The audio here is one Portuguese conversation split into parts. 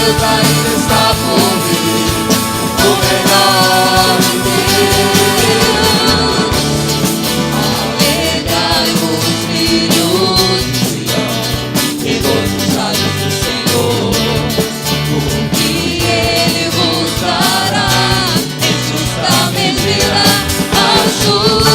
Deus ainda está por vir. O melhor de Deus. Alegrai-vos, filhos de Sião, regozijai-vos no Senhor, porque Ele vos dará em justa medida a chuva.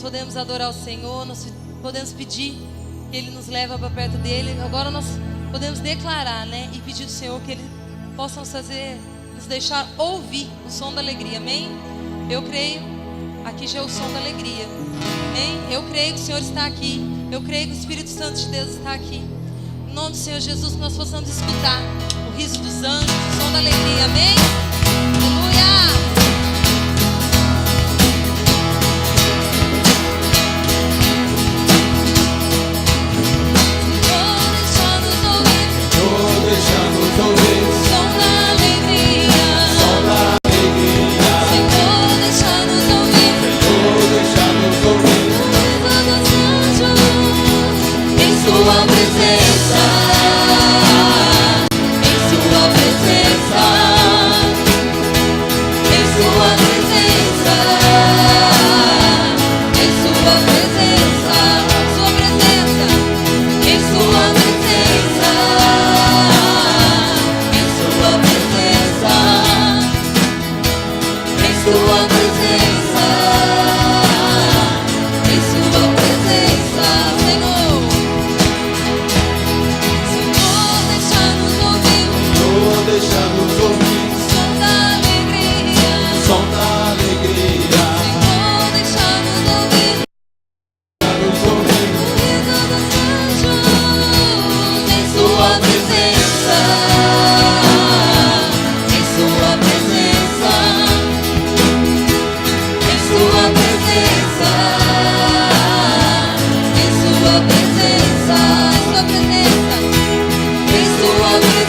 Podemos adorar o Senhor, nós podemos pedir que Ele nos leve para perto dEle. Agora nós podemos declarar, né? E pedir ao Senhor que Ele possa nos deixar ouvir o som da alegria, amém? Eu creio, aqui já é o som da alegria, amém? Eu creio que o Senhor está aqui, eu creio que o Espírito Santo de Deus está aqui. Em nome do Senhor Jesus, que nós possamos escutar o riso dos anjos, o som da alegria, amém? Aleluia! Em sua presença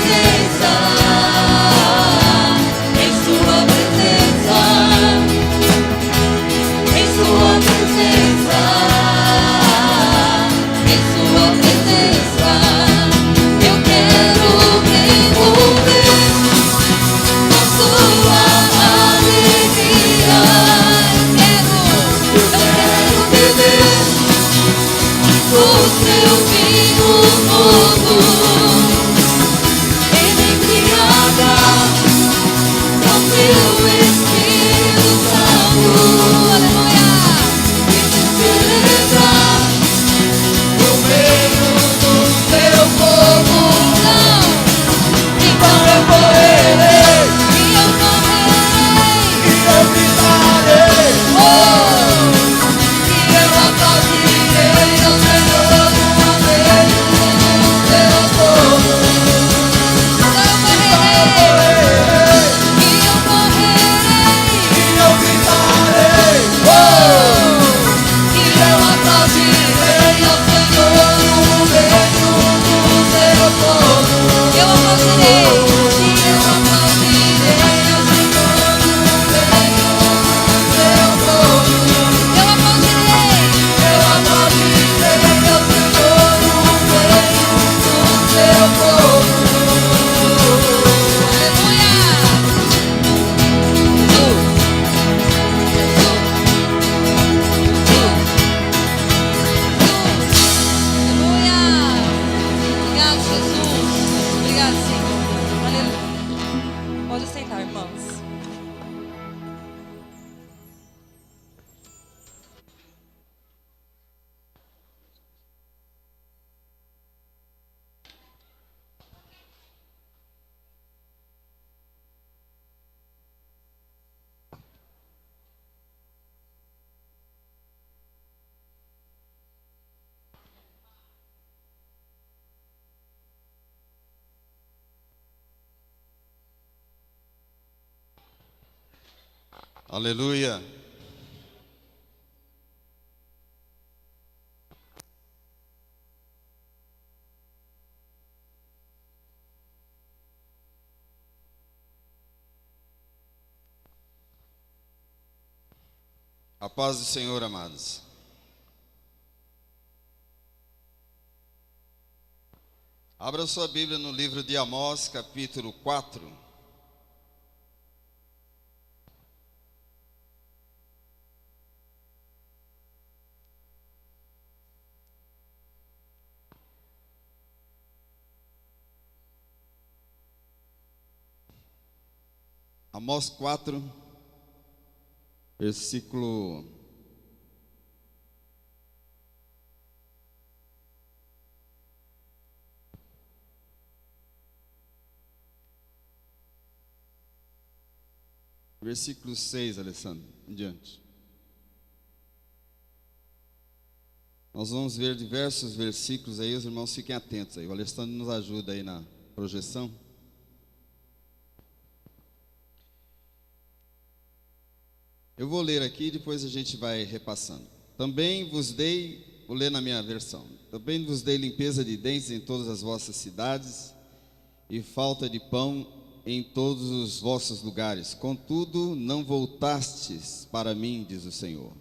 presença, em sua presença, em sua presença, em sua presença, eu quero me envolver com sua alegria. Eu quero beber o seu vinho novo, ele embriaga com seu Espírito Santo. Aleluia! E se celebrar no meio do seu povo. Então eu correrei, e eu gritarei, e eu aplaudirei ao Senhor no meio do seu povo. Então eu correrei, e eu gritarei, e eu aplaudirei ao Senhor no meio do seu povo. Eu aplaudirei, e eu aplaudirei ao Senhor no meio do seu povo. Eu aplaudirei ao Senhor no meio do seu povo. Aleluia! Obrigado, Jesus. Obrigado, Senhor. Aleluia. Pode sentar, irmãos. Aleluia. A paz do Senhor, amados. Abra sua Bíblia no livro de Amós, capítulo 4. Amós 4, versículo 6, Alessandro, em diante. Nós vamos ver diversos versículos aí, os irmãos fiquem atentos aí. O Alessandro nos ajuda aí na projeção. Eu vou ler aqui e depois a gente vai repassando. Também vos dei, vou ler na minha versão. Também vos dei limpeza de dentes em todas as vossas cidades e falta de pão em todos os vossos lugares. Contudo, não voltastes para mim, diz o Senhor.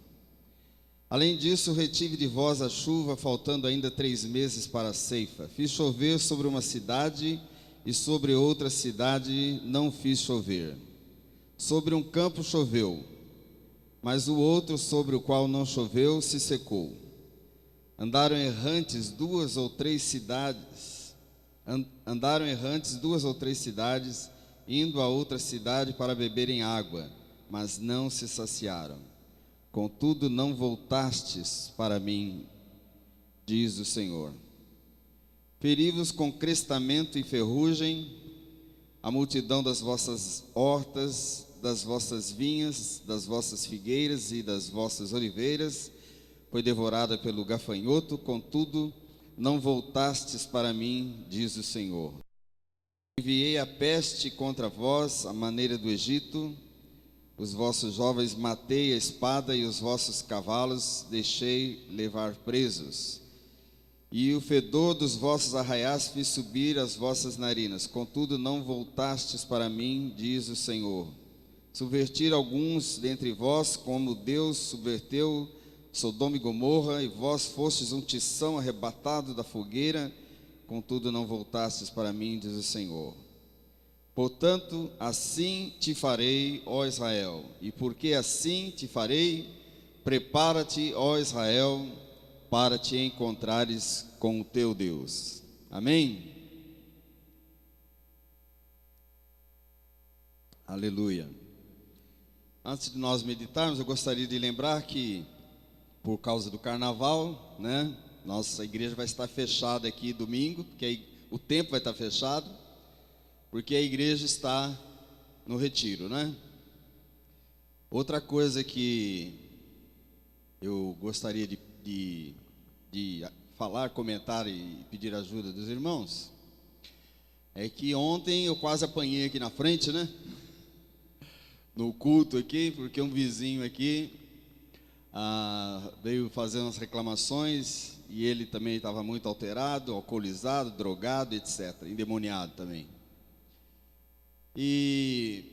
Além disso, retive de vós a chuva, faltando ainda 3 meses para a ceifa. Fiz chover sobre uma cidade e sobre outra cidade não fiz chover. Sobre um campo choveu, mas o outro sobre o qual não choveu se secou. Andaram errantes 2 ou 3 cidades, indo a outra cidade para beberem água, mas não se saciaram. Contudo, não voltastes para mim, diz o Senhor. Feri-vos com crestamento e ferrugem, a multidão das vossas hortas, das vossas vinhas, das vossas figueiras e das vossas oliveiras, foi devorada pelo gafanhoto, contudo, não voltastes para mim, diz o Senhor. Enviei a peste contra vós, à maneira do Egito, os vossos jovens matei a espada e os vossos cavalos deixei levar presos. e o fedor dos vossos arraiais fiz subir as vossas narinas. Contudo, não voltastes para mim, diz o Senhor. Subvertir alguns dentre vós, como Deus subverteu Sodoma e Gomorra, e vós fostes um tição arrebatado da fogueira, contudo não voltastes para mim, diz o Senhor. Portanto, assim te farei, ó Israel, e porque assim te farei, prepara-te, ó Israel, para te encontrares com o teu Deus. Amém? Aleluia. Antes de nós meditarmos, eu gostaria de lembrar que, por causa do carnaval, né, nossa igreja vai estar fechada aqui domingo, porque aí o tempo vai estar fechado, porque a igreja está no retiro, né? Outra coisa que eu gostaria de falar, comentar e pedir ajuda dos irmãos, é que ontem eu quase apanhei aqui na frente, né? No culto aqui, porque um vizinho aqui veio fazer umas reclamações e ele também estava muito alterado, alcoolizado, drogado, etc., endemoniado também. E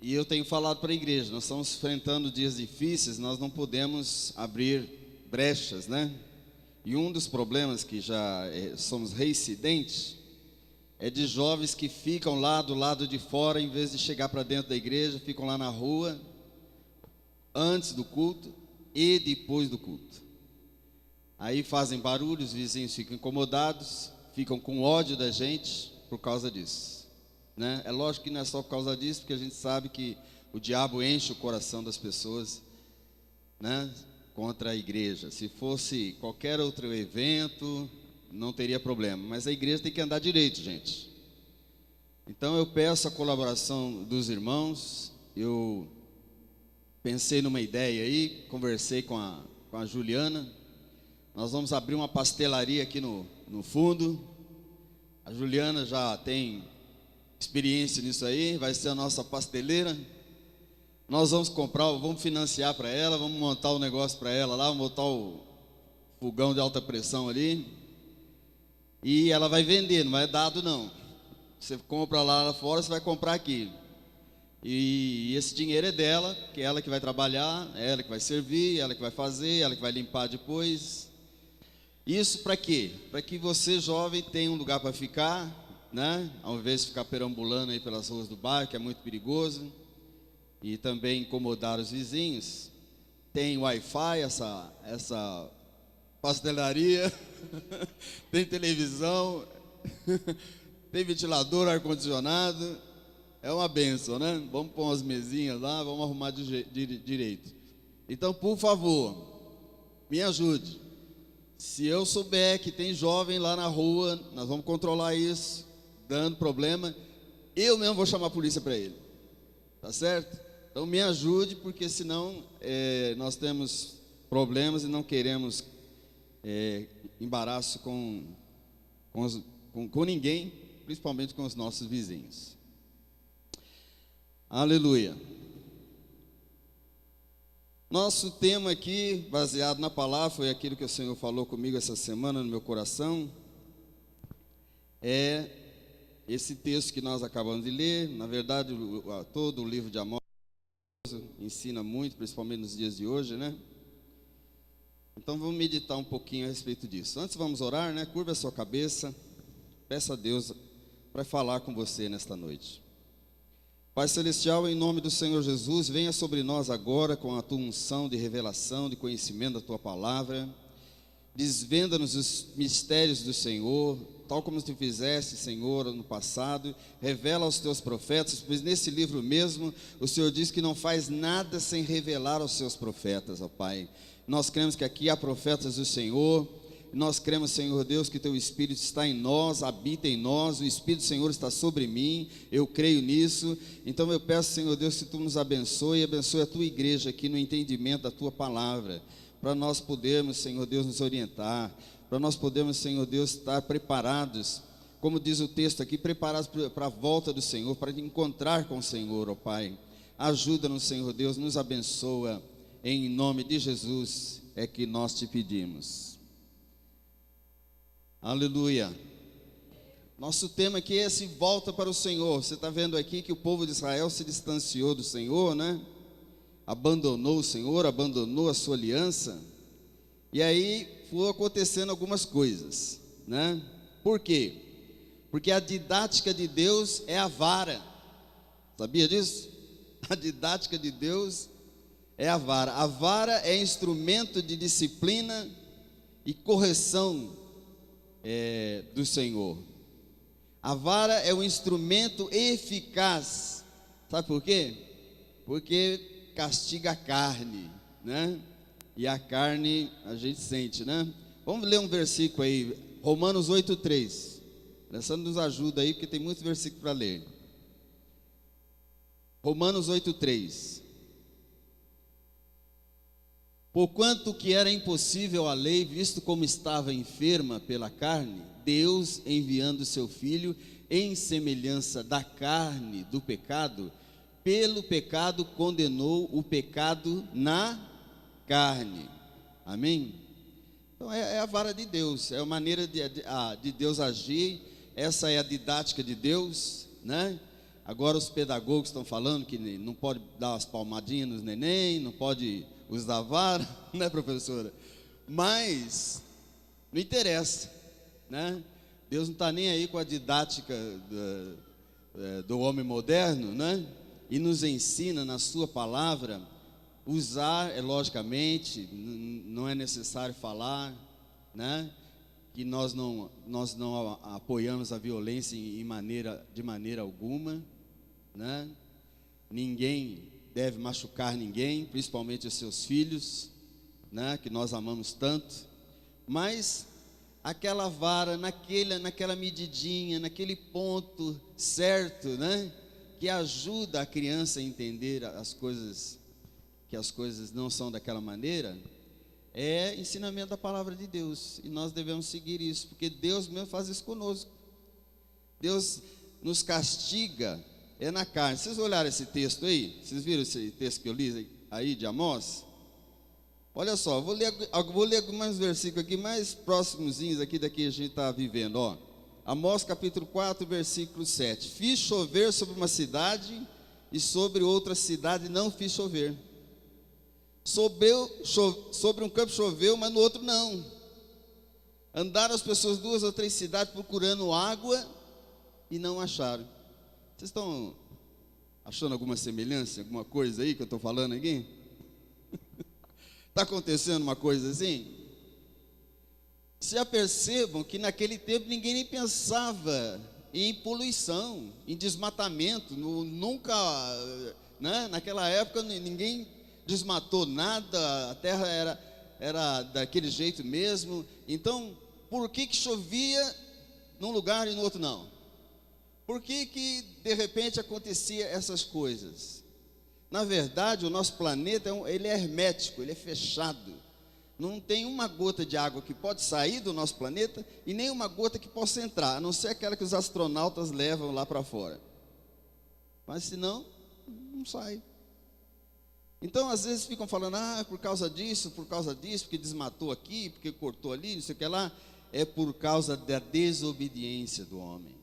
eu tenho falado para a igreja, nós estamos enfrentando dias difíceis, nós não podemos abrir brechas, né? E um dos problemas que já somos reincidentes é de jovens que ficam lá do lado de fora, em vez de chegar para dentro da igreja, ficam lá na rua, antes do culto e depois do culto. Aí fazem barulho, os vizinhos ficam incomodados, ficam com ódio da gente por causa disso, né? É lógico que não é só por causa disso, porque a gente sabe que o diabo enche o coração das pessoas, né, contra a igreja. Se fosse qualquer outro evento, não teria problema, mas a igreja tem que andar direito, gente. Então eu peço a colaboração dos irmãos. Eu pensei numa ideia aí, conversei com a Juliana. Nós vamos abrir uma pastelaria aqui no fundo. A Juliana já tem experiência nisso aí, vai ser a nossa pasteleira. Nós vamos comprar, vamos financiar para ela, vamos montar o negócio para ela lá, vamos botar o fogão de alta pressão ali. E ela vai vender, não é dado não. Você compra lá fora, você vai comprar aqui. E esse dinheiro é dela, que é ela que vai trabalhar, é ela que vai servir, é ela que vai fazer, é ela que vai limpar depois. Isso para quê? Para que você, jovem, tenha um lugar para ficar, né? Ao invés de ficar perambulando aí pelas ruas do bairro, que é muito perigoso, e também incomodar os vizinhos. Tem Wi-Fi, essa pastelaria, tem televisão, tem ventilador, ar-condicionado, é uma bênção, né? Vamos pôr umas mesinhas lá, vamos arrumar direito. Então, por favor, me ajude. Se eu souber que tem jovem lá na rua, nós vamos controlar isso, dando problema, eu mesmo vou chamar a polícia para ele, tá certo? Então me ajude, porque senão nós temos problemas e não queremos embaraço com ninguém, principalmente com os nossos vizinhos. Aleluia. Nosso tema aqui, baseado na palavra, foi aquilo que o Senhor falou comigo essa semana no meu coração, é esse texto que nós acabamos de ler. Na verdade, todo o livro de Amós ensina muito, principalmente nos dias de hoje, né? Então vamos meditar um pouquinho a respeito disso. Antes vamos orar, né? Curva a sua cabeça, peça a Deus para falar com você nesta noite. Pai Celestial, em nome do Senhor Jesus, venha sobre nós agora com a tua unção de revelação, de conhecimento da tua palavra. Desvenda-nos os mistérios do Senhor, tal como tu fizeste, Senhor, no passado. Revela aos teus profetas, pois nesse livro mesmo o Senhor diz que não faz nada sem revelar aos seus profetas, ó Pai. Nós cremos que aqui há profetas do Senhor. Nós cremos, Senhor Deus, que Teu Espírito está em nós, habita em nós, o Espírito do Senhor está sobre mim, eu creio nisso. Então eu peço, Senhor Deus, que Tu nos abençoe a Tua igreja aqui no entendimento da Tua palavra, para nós podermos, Senhor Deus, nos orientar, para nós podermos, Senhor Deus, estar preparados, como diz o texto aqui, preparados para a volta do Senhor, para encontrar com o Senhor, ó Pai. Ajuda-nos, Senhor Deus, nos abençoa, em nome de Jesus é que nós te pedimos. Aleluia. Nosso tema aqui é se volta para o Senhor. Você está vendo aqui que o povo de Israel se distanciou do Senhor, né? Abandonou o Senhor, abandonou a sua aliança. E aí foi acontecendo algumas coisas, né? Por quê? Porque a didática de Deus é a vara. Sabia disso? A didática de Deus é a vara. A vara é instrumento de disciplina e correção do Senhor. A vara é um instrumento eficaz. Sabe por quê? Porque castiga a carne, né? E a carne a gente sente, né? Vamos ler um versículo aí, Romanos 8:3. Essa nos ajuda aí, porque tem muitos versículos para ler. Romanos 8:3. Porquanto que era impossível a lei, visto como estava enferma pela carne, Deus, enviando seu Filho em semelhança da carne do pecado, pelo pecado condenou o pecado na carne. Amém? Então é a vara de Deus, é a maneira de Deus agir. Essa é a didática de Deus, né? Agora os pedagogos estão falando que não pode dar as palmadinhas nos neném, não pode usar vara, né, professora? Mas não interessa, né? Deus não está nem aí com a didática do homem moderno, né? E nos ensina na sua palavra usar, logicamente, não é necessário falar, né? Que nós não apoiamos a violência de maneira alguma, né? Ninguém deve machucar ninguém, principalmente os seus filhos, né? Que nós amamos tanto. Mas aquela vara, naquela medidinha, naquele ponto certo, né? Que ajuda a criança a entender as coisas, que as coisas não são daquela maneira, é ensinamento da palavra de Deus, e nós devemos seguir isso, porque Deus mesmo faz isso conosco. Deus nos castiga, na carne. Vocês olharam esse texto aí? Vocês viram esse texto que eu li aí de Amós? Olha só, vou ler alguns versículos aqui, mais próximozinhos aqui daqui a gente está vivendo, ó. Amós capítulo 4, versículo 7. Fiz chover sobre uma cidade, e sobre outra cidade não fiz chover. Sobre um campo choveu, mas no outro não. Andaram as pessoas 2 ou 3 cidades procurando água e não acharam. Vocês estão achando alguma semelhança, alguma coisa aí que eu estou falando aqui? Está acontecendo uma coisa assim? Vocês já percebam que naquele tempo ninguém nem pensava em poluição, em desmatamento, nunca, né? Naquela época ninguém desmatou nada, a terra era daquele jeito mesmo. Então, por que chovia num lugar e no outro não? Por que de repente acontecia essas coisas? Na verdade, o nosso planeta ele é hermético, ele é fechado. Não tem uma gota de água que pode sair do nosso planeta e nem uma gota que possa entrar, a não ser aquela que os astronautas levam lá para fora. Mas senão, não sai. Então, às vezes ficam falando, por causa disso, porque desmatou aqui, porque cortou ali, não sei o que lá. É por causa da desobediência do homem.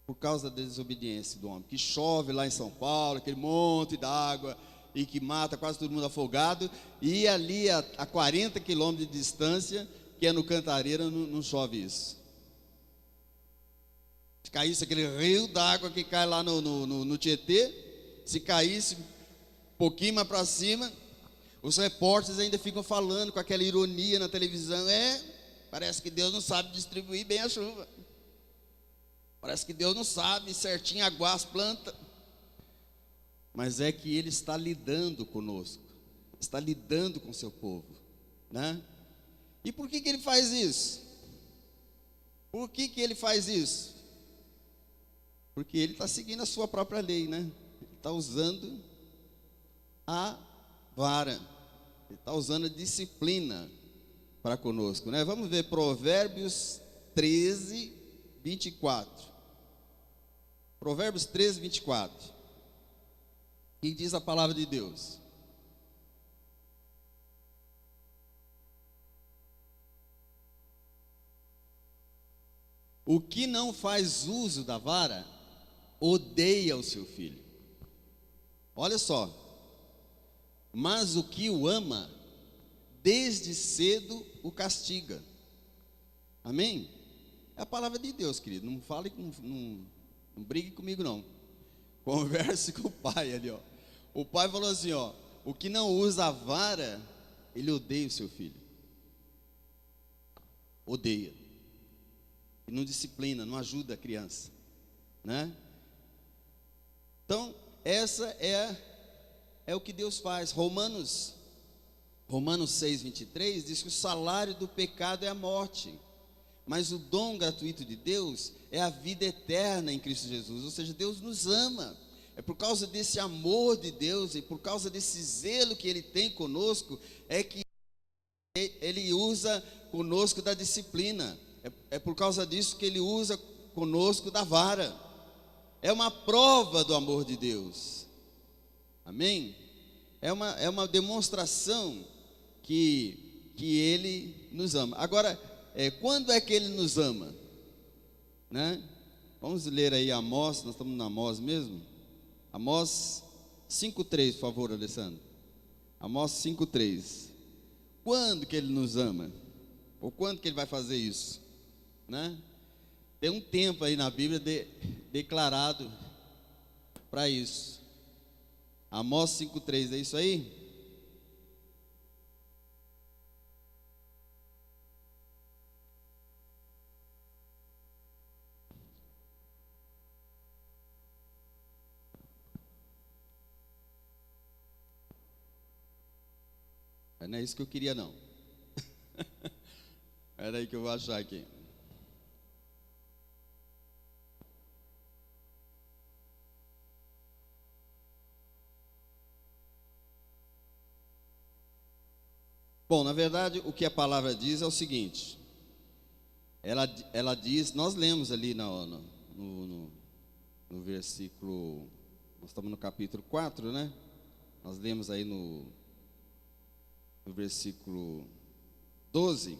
Por causa da desobediência do homem. Que chove lá em São Paulo, aquele monte d'água, e que mata quase todo mundo afogado. E ali a 40 quilômetros de distância, que é no Cantareira, não chove isso. Se caísse aquele rio d'água que cai lá no Tietê, se caísse pouquinho mais para cima, os repórteres ainda ficam falando com aquela ironia na televisão. Parece que Deus não sabe distribuir bem a chuva. Parece que Deus não sabe certinho aguar as plantas. Mas é que Ele está lidando conosco, está lidando com o seu povo, né? E por que Ele faz isso? Por que Ele faz isso? Porque Ele está seguindo a sua própria lei, né? Ele está usando a vara, ele está usando a disciplina para conosco, né? Vamos ver Provérbios 13, 24. Provérbios 13, 24. Que diz a palavra de Deus? O que não faz uso da vara, odeia o seu filho. Olha só. Mas o que o ama, desde cedo o castiga. Amém? É a palavra de Deus, querido. Não fale, não brigue comigo, não. Converse com o pai ali, ó. O pai falou assim, ó: o que não usa a vara, ele odeia o seu filho. Odeia. E não disciplina, não ajuda a criança, né? Então, essa é o que Deus faz. Romanos 6:23 diz que o salário do pecado é a morte, mas o dom gratuito de Deus é a vida eterna em Cristo Jesus. Ou seja, Deus nos ama. É por causa desse amor de Deus e por causa desse zelo que Ele tem conosco, é que Ele usa conosco da disciplina. É por causa disso que Ele usa conosco da vara. É uma prova do amor de Deus. Amém? É uma demonstração que Ele nos ama. Agora, quando é que Ele nos ama? Né? Vamos ler aí Amós, nós estamos na Amós mesmo? Amós 5:3, por favor, Alessandro. Amós 5:3. Quando que Ele nos ama? Ou quando que Ele vai fazer isso? Né? Tem um tempo aí na Bíblia declarado para isso. Amós 5:3, é isso aí? Não é isso que eu queria, não. Era aí que eu vou achar aqui. Bom, na verdade, o que a palavra diz é o seguinte. Ela diz, nós lemos ali no versículo, nós estamos no capítulo 4, né? Nós lemos aí no versículo 12.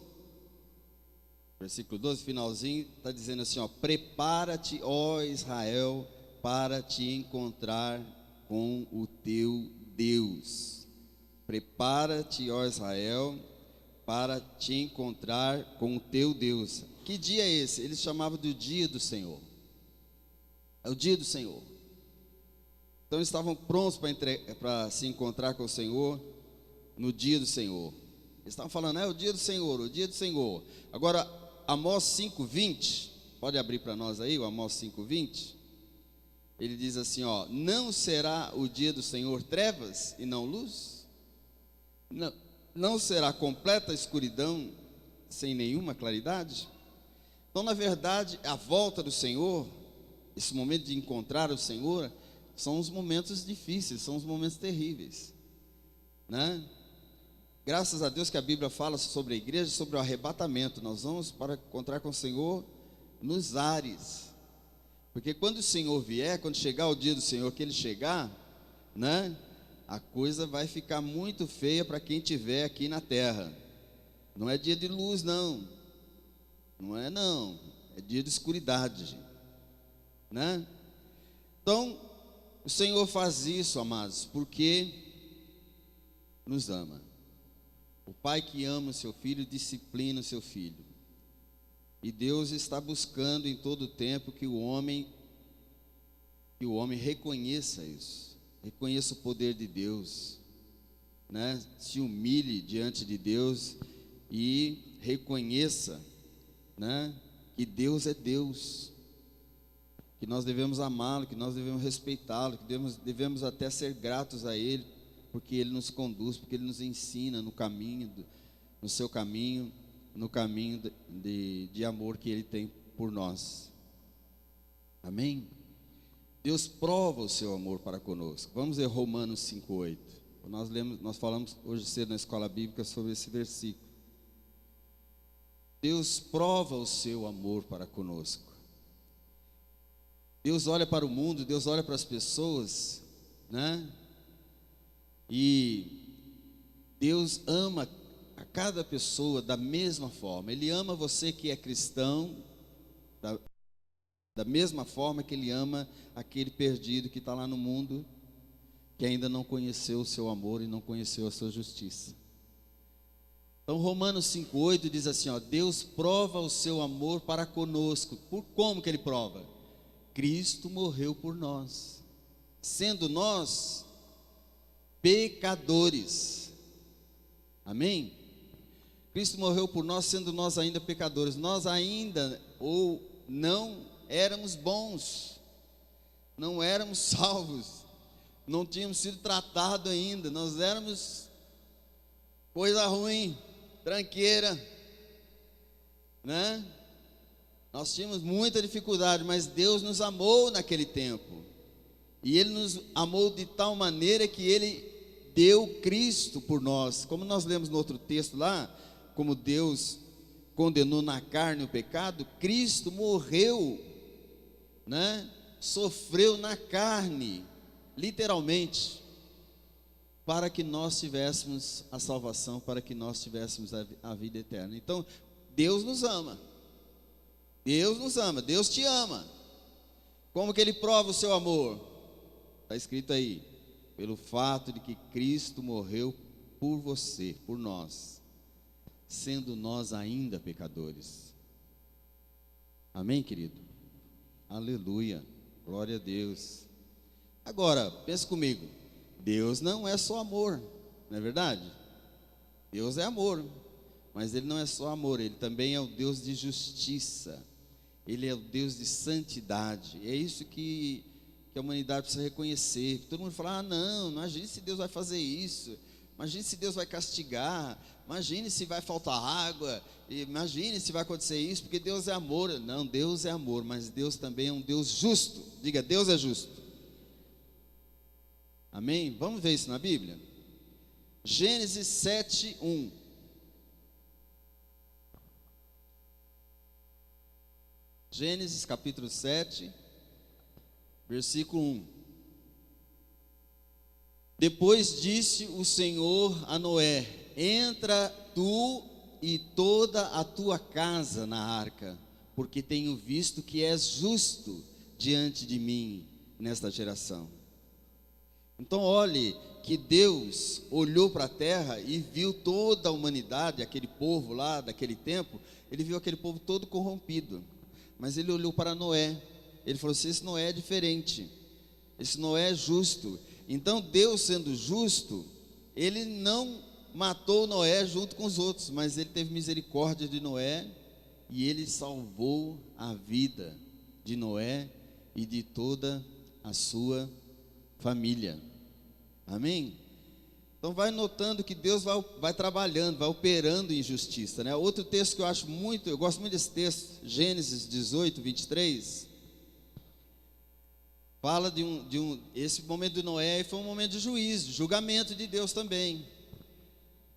Versículo 12, finalzinho, está dizendo assim, ó: prepara-te, ó Israel, para te encontrar com o teu Deus. Prepara-te, ó Israel, para te encontrar com o teu Deus. Que dia é esse? Eles chamavam do dia do Senhor. É o dia do Senhor. Então eles estavam prontos para se encontrar com o Senhor no dia do Senhor. Eles estavam falando, é o dia do Senhor, o dia do Senhor. Agora, Amós 5:20, pode abrir para nós aí o Amós 5:20? Ele diz assim, ó: não será o dia do Senhor trevas e não luz? Não será completa escuridão sem nenhuma claridade? Então, na verdade, a volta do Senhor, esse momento de encontrar o Senhor, são os momentos difíceis, são os momentos terríveis, né? Graças a Deus que a Bíblia fala sobre a igreja, sobre o arrebatamento. Nós vamos para encontrar com o Senhor nos ares. Porque quando o Senhor vier, quando chegar o dia do Senhor, que Ele chegar, né, a coisa vai ficar muito feia para quem estiver aqui na terra. Não é dia de luz, não. Não é, não. É dia de escuridade, né? Então, o Senhor faz isso, amados, porque nos ama. O pai que ama o seu filho, disciplina o seu filho. E Deus está buscando em todo o tempo que o homem reconheça isso. Reconheça o poder de Deus, né? Se humilhe diante de Deus e reconheça, né, que Deus é Deus, que nós devemos amá-lo, que nós devemos respeitá-lo, que devemos até ser gratos a Ele, porque Ele nos conduz, porque Ele nos ensina no caminho, no seu caminho, no caminho de amor que Ele tem por nós. Amém? Deus prova o seu amor para conosco. Vamos ler Romanos 5:8. Nós falamos hoje cedo na escola bíblica sobre esse versículo. Deus prova o seu amor para conosco. Deus olha para o mundo, Deus olha para as pessoas, né? E Deus ama a cada pessoa da mesma forma. Ele ama você que é cristão, Da mesma forma que Ele ama aquele perdido que está lá no mundo, que ainda não conheceu o seu amor e não conheceu a sua justiça. Então Romanos 5,8 diz assim, ó, Deus prova o seu amor para conosco. Como que Ele prova? Cristo morreu por nós, sendo nós pecadores. Amém? Cristo morreu por nós, sendo nós ainda pecadores. Nós ainda ou não éramos bons, não éramos salvos, não tínhamos sido tratados ainda, nós éramos coisa ruim, tranqueira, né? Nós tínhamos muita dificuldade, mas Deus nos amou naquele tempo, e Ele nos amou de tal maneira que Ele deu Cristo por nós, como nós lemos no outro texto lá, como Deus condenou na carne o pecado, Cristo morreu, né? Sofreu na carne, literalmente, para que nós tivéssemos a salvação, para que nós tivéssemos a vida eterna. Então, Deus nos ama, Deus nos ama, Deus te ama. Como que Ele prova o seu amor? Está escrito aí, pelo fato de que Cristo morreu por você, por nós, sendo nós ainda pecadores. Amém, querido? Aleluia, glória a Deus. Agora, pense comigo, Deus não é só amor, não é verdade? Deus é amor, mas Ele não é só amor, Ele também é o Deus de justiça, Ele é o Deus de santidade. É isso que a humanidade precisa reconhecer. Todo mundo fala, não, imagine se Deus vai fazer isso, imagine se Deus vai castigar, imagine se vai faltar água, imagine se vai acontecer isso, porque Deus é amor. Não, Deus é amor, mas Deus também é um Deus justo. Diga, Deus é justo. Amém? Vamos ver isso na Bíblia? Gênesis 7:1. Gênesis capítulo 7, versículo 1. Depois disse o Senhor a Noé: entra tu e toda a tua casa na arca, porque tenho visto que és justo diante de mim nesta geração. Então olhe que Deus olhou para a terra e viu toda a humanidade, aquele povo lá daquele tempo. Ele viu aquele povo todo corrompido, mas Ele olhou para Noé. Ele falou assim: esse Noé é diferente, esse Noé é justo. Então Deus, sendo justo, Ele não matou Noé junto com os outros, mas Ele teve misericórdia de Noé, e Ele salvou a vida de Noé e de toda a sua família. Amém? Então vai notando que Deus vai trabalhando, vai operando em justiça, né? Outro texto que eu gosto muito desse texto, Gênesis 18, 23, fala esse momento de Noé foi um momento de juízo, de julgamento de Deus também.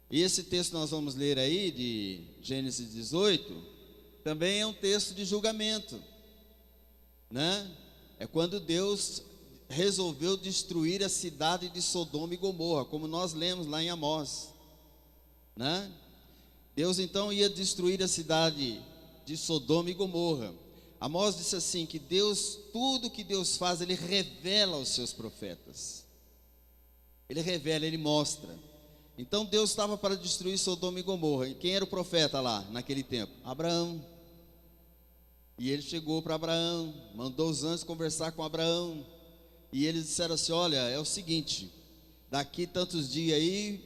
E esse texto que nós vamos ler aí, de Gênesis 18, também é um texto de julgamento, né? É quando Deus resolveu destruir a cidade de Sodoma e Gomorra, como nós lemos lá em Amós, né? Deus então ia destruir a cidade de Sodoma e Gomorra. Amós disse assim, que Deus, tudo que Deus faz, Ele revela aos seus profetas. Ele revela, Ele mostra. Então Deus estava para destruir Sodoma e Gomorra. E quem era o profeta lá naquele tempo? Abraão. E ele chegou para Abraão, mandou os anjos conversar com Abraão. E eles disseram assim: olha, é o seguinte, daqui tantos dias aí,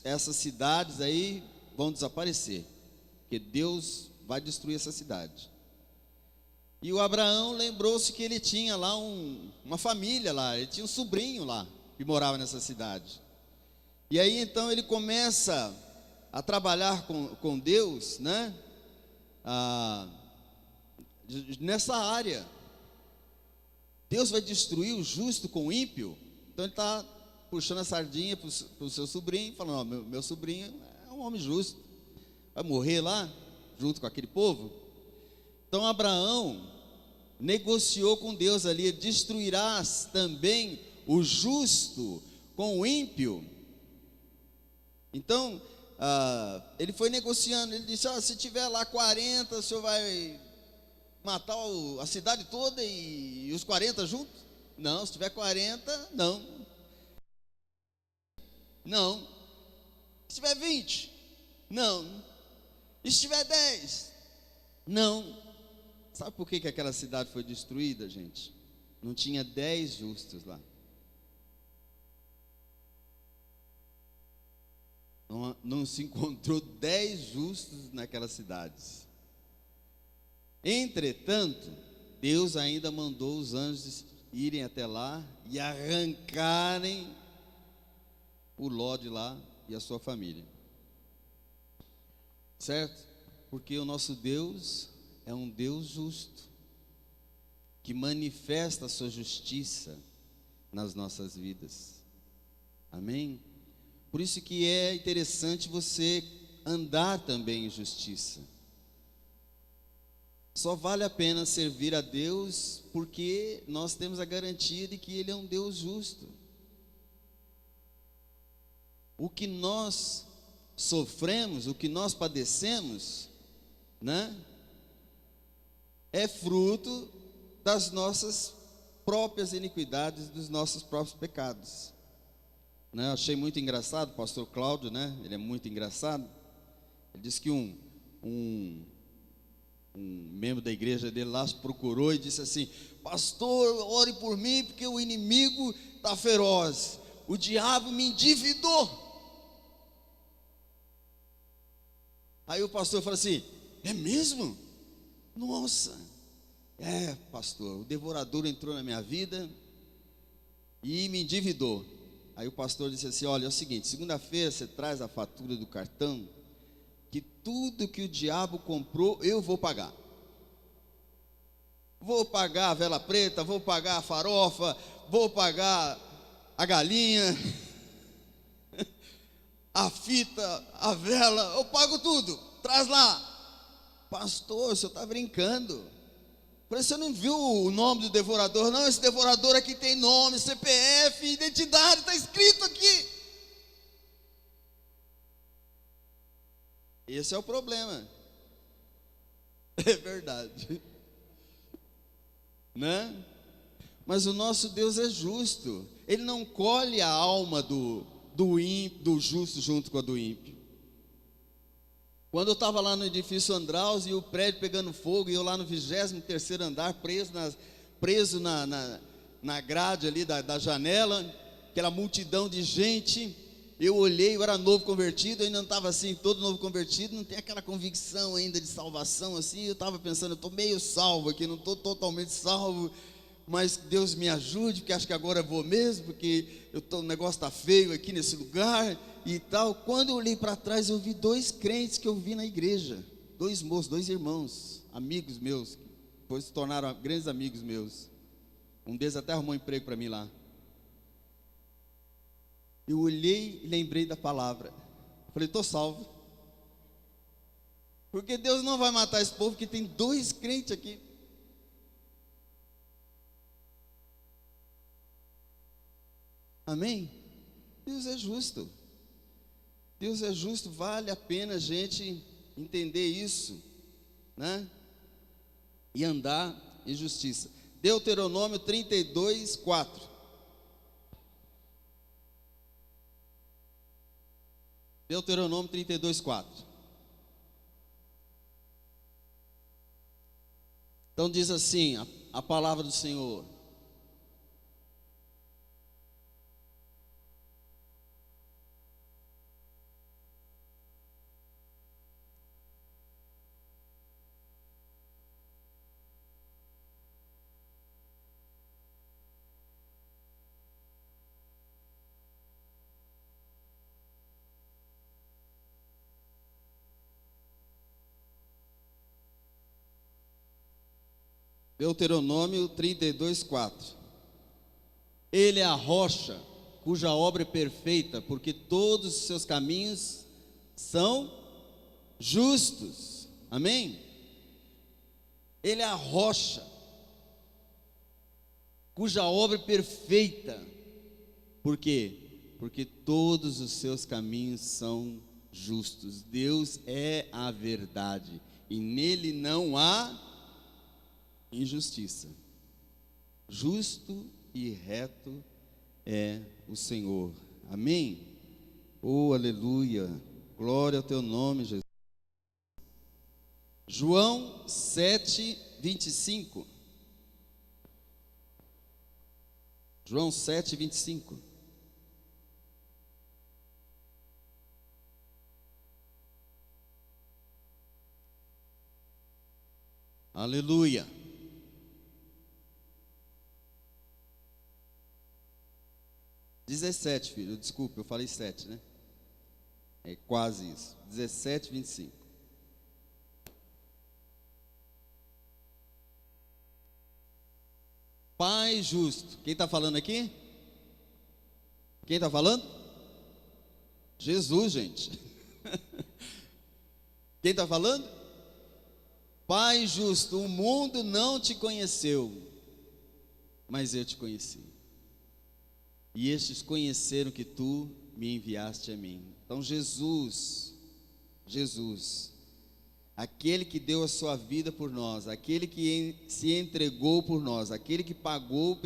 essas cidades aí vão desaparecer, porque Deus vai destruir essa cidade. E o Abraão lembrou-se que ele tinha lá uma família lá, ele tinha um sobrinho lá, que morava nessa cidade. E aí então ele começa a trabalhar com Deus, né? Nessa área. Deus vai destruir o justo com o ímpio. Então ele está puxando a sardinha para o seu sobrinho, falando: ó, meu sobrinho é um homem justo, vai morrer lá, junto com aquele povo. Então Abraão negociou com Deus ali: destruirás também o justo com o ímpio. Então ele foi negociando, ele disse: se tiver lá 40, o senhor vai matar a cidade toda e os 40 juntos? Não, se tiver 40, não. Não. Se tiver 20, não. E se tiver 10, não. Sabe por que aquela cidade foi destruída, gente? Não tinha 10 justos lá. Não se encontrou 10 justos naquelas cidades. Entretanto, Deus ainda mandou os anjos irem até lá e arrancarem o Ló de lá e a sua família. Certo? Porque o nosso Deus é um Deus justo, que manifesta a sua justiça nas nossas vidas. Amém? Por isso que é interessante você andar também em justiça. Só vale a pena servir a Deus porque nós temos a garantia de que Ele é um Deus justo. O que nós sofremos, o que nós padecemos, né, é fruto das nossas próprias iniquidades, dos nossos próprios pecados. Né, eu achei muito engraçado o pastor Cláudio, né? Ele é muito engraçado. Ele disse que um membro da igreja dele lá se procurou e disse assim: pastor, ore por mim porque o inimigo está feroz, o diabo me endividou. Aí o pastor falou assim: é mesmo? Nossa, pastor, o devorador entrou na minha vida e me endividou. Aí o pastor disse assim: olha, é o seguinte, segunda-feira você traz a fatura do cartão, que tudo que o diabo comprou eu vou pagar. Vou pagar a vela preta, vou pagar a farofa, vou pagar a galinha, a fita, a vela, eu pago tudo, traz lá. Pastor, o senhor está brincando. Falei: você não viu o nome do devorador? Não, esse devorador aqui tem nome, CPF, identidade, está escrito aqui. Esse é o problema. É verdade, né? Mas o nosso Deus é justo. Ele não colhe a alma do justo junto com a do ímpio. Quando eu estava lá no edifício Andraus e o prédio pegando fogo, e eu lá no 23º andar, preso na grade ali da janela, aquela multidão de gente, eu olhei, eu era novo convertido, eu ainda não estava assim, todo novo convertido, não tem aquela convicção ainda de salvação assim. Eu estava pensando: eu estou meio salvo aqui, não estou totalmente salvo, mas Deus me ajude, porque acho que agora eu vou mesmo, porque o negócio está feio aqui nesse lugar e tal. Quando eu olhei para trás, eu vi 2 crentes que eu vi na igreja, 2 moços, 2 irmãos, amigos meus, depois se tornaram grandes amigos meus. Um deles até arrumou um emprego para mim lá. Eu olhei e lembrei da palavra. Falei: estou salvo, porque Deus não vai matar esse povo, que tem 2 crentes aqui. Amém? Deus é justo. Deus é justo, vale a pena a gente entender isso, né? E andar em justiça. Deuteronômio 32, 4. Deuteronômio 32, 4. Então diz assim a palavra do Senhor: Deuteronômio 32, 4. Ele é a rocha, cuja obra é perfeita, porque todos os seus caminhos são justos. Amém? Ele é a rocha, cuja obra é perfeita. Por quê? Porque todos os seus caminhos são justos. Deus é a verdade, e nele não há injustiça. Justo e reto é o Senhor. Amém? Oh, aleluia. Glória ao teu nome, Jesus. João 7, 25. João 7, 25. Aleluia. Dezessete, filho, desculpa, eu falei 7, né? É quase isso. 17, 25. Pai justo. Quem está falando aqui? Quem está falando? Jesus, gente. Quem está falando? Pai justo, o mundo não te conheceu, mas eu te conheci. E estes conheceram que tu me enviaste a mim. Então Jesus, aquele que deu a sua vida por nós, aquele que se entregou por nós, aquele que pagou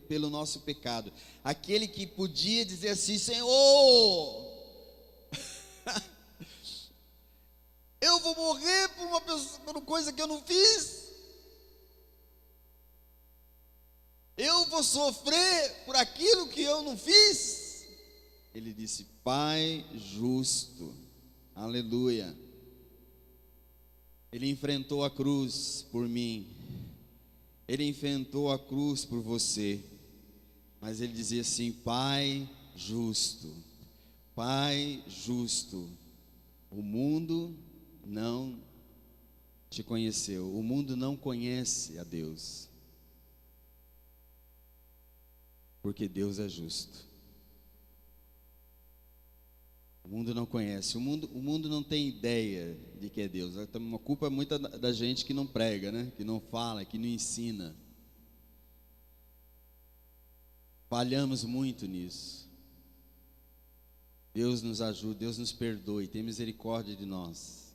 pelo nosso pecado, aquele que podia dizer assim: Senhor, eu vou morrer por uma coisa que eu não fiz, eu vou sofrer por aquilo que eu não fiz. Ele disse: Pai justo, aleluia. Ele enfrentou a cruz por mim, ele enfrentou a cruz por você, mas ele dizia assim: Pai justo, o mundo não te conheceu, o mundo não conhece a Deus, porque Deus é justo. O mundo não conhece, o mundo não tem ideia de que é Deus. Uma culpa muita da gente que não prega, né? Que não fala, que não ensina. Falhamos muito nisso. Deus nos ajude, Deus nos perdoe, tem misericórdia de nós,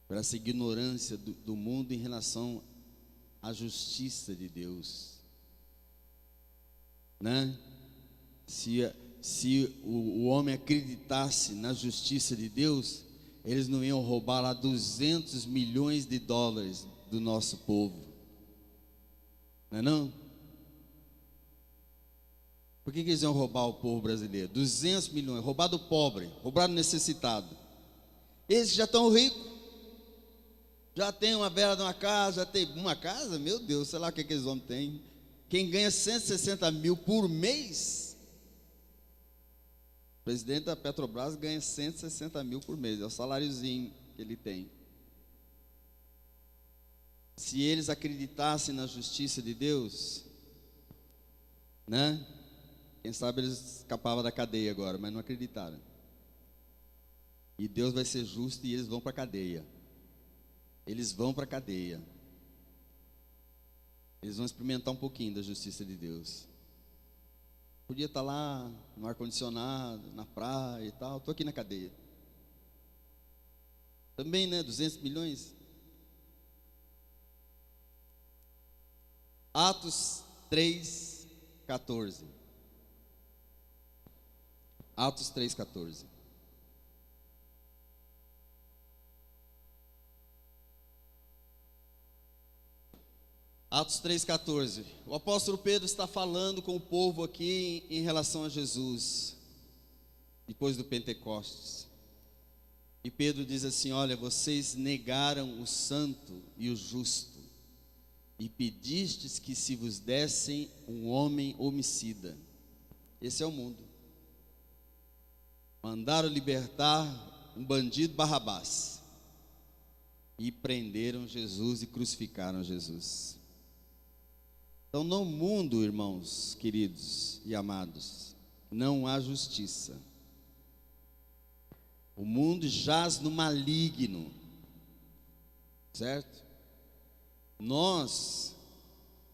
por essa ignorância do mundo em relação à justiça de Deus, né? Se o homem acreditasse na justiça de Deus, eles não iam roubar lá 200 milhões de dólares do nosso povo, não é não? Por que eles iam roubar o povo brasileiro? 200 milhões, roubar do pobre, roubar do necessitado. Esses já estão ricos, já tem uma bela de uma casa, já tem uma casa, meu Deus, sei lá o que aqueles homens têm. Quem ganha 160 mil por mês, o presidente da Petrobras ganha 160 mil por mês, é o saláriozinho que ele tem. Se eles acreditassem na justiça de Deus, né? Quem sabe eles escapavam da cadeia agora, mas não acreditaram. E Deus vai ser justo e eles vão para a cadeia. Eles vão para a cadeia. Eles vão experimentar um pouquinho da justiça de Deus. Podia estar lá no ar-condicionado, na praia e tal. Estou aqui na cadeia. Também, né? 200 milhões. Atos 3:14. Atos 3:14. Atos 3:14. O apóstolo Pedro está falando com o povo aqui em relação a Jesus, depois do Pentecostes. E Pedro diz assim: olha, vocês negaram o santo e o justo, e pedistes que se vos dessem um homem homicida. Esse é o mundo. Mandaram libertar um bandido Barrabás, e prenderam Jesus e crucificaram Jesus. Então, no mundo, irmãos queridos e amados, não há justiça. O mundo jaz no maligno, certo? Nós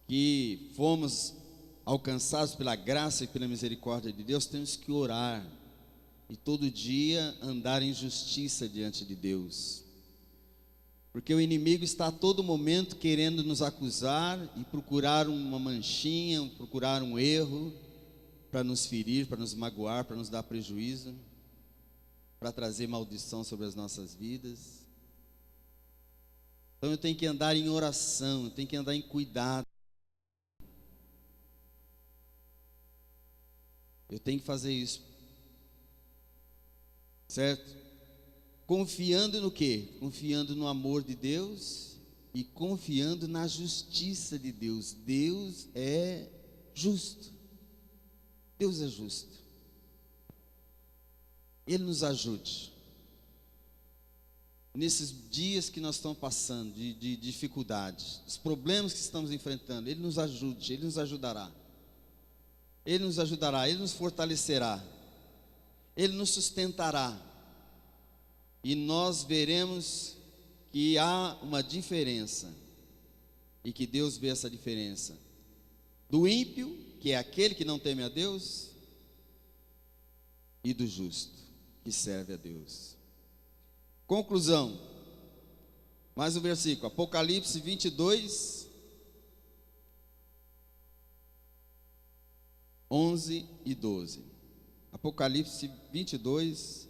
que fomos alcançados pela graça e pela misericórdia de Deus, temos que orar e todo dia andar em justiça diante de Deus. Porque o inimigo está a todo momento querendo nos acusar e procurar uma manchinha, procurar um erro para nos ferir, para nos magoar, para nos dar prejuízo, para trazer maldição sobre as nossas vidas. Então eu tenho que andar em oração, eu tenho que andar em cuidado. Eu tenho que fazer isso. Certo? Confiando no quê? Confiando no amor de Deus e confiando na justiça de Deus. Deus é justo. Deus é justo. Ele nos ajude. Nesses dias que nós estamos passando, de dificuldades, os problemas que estamos enfrentando, Ele nos ajude, Ele nos ajudará. Ele nos ajudará, Ele nos fortalecerá, Ele nos sustentará. E nós veremos que há uma diferença, e que Deus vê essa diferença, do ímpio, que é aquele que não teme a Deus, e do justo, que serve a Deus. Conclusão, mais um versículo, Apocalipse 22, 11 e 12. Apocalipse 22,